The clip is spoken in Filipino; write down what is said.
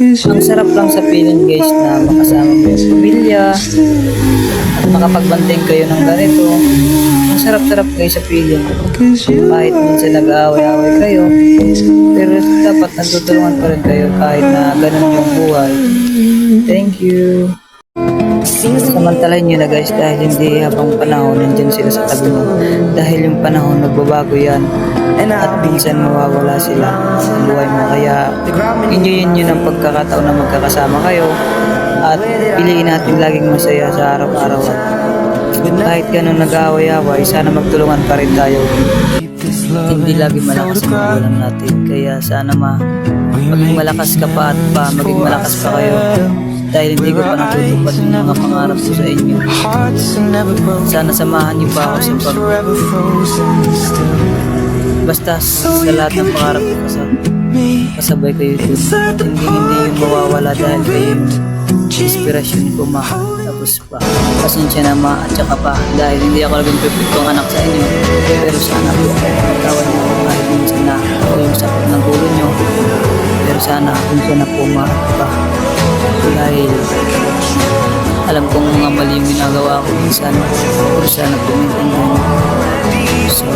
Ang sarap lang sa feeling guys na makasama mo yung pamilya at makapagbanding kayo ng ganito. Ang sarap-sarap guys sa feeling. Kahit minsan nag-aaway-aaway kayo, pero dapat nagtutulungan pa rin kayo kahit na ganun yung buhay. Thank you. Samantalahin nyo na guys dahil hindi habang panahon nandyan sila sa tabi mo. Dahil yung panahon nagbabago yan at minsan mawawala sila sa buhay mo. Kaya enjoyin nyo ng pagkakataon na magkakasama kayo at piliin natin laging masaya sa araw-araw. At kahit ganun nag-aaway-aaway, sana magtulungan pa rin tayo. Hindi lagi malakas ang magulang natin. Kaya sana maging malakas ka pa at maging malakas pa kayo. Dahil hindi ko pa natutupad yung mga pangarap ko sa inyo. Sana samahan niyo pa ako sa basta sa lahat ng pangarap ko kasabay kayo dito. Hindi yung mawawala dahil kayo yung inspirasyon ko tapos pa pasensya na at saka pa dahil hindi ako naging perfectong anak sa inyo. Pero sana po magtawan niyo ako kahit minsan na ako yung sakit ng gulo niyo. Pero sana minsan na po pa dahil alam kong mga mali yung ginagawa ko minsan, pero sana po maintindihan niyo. So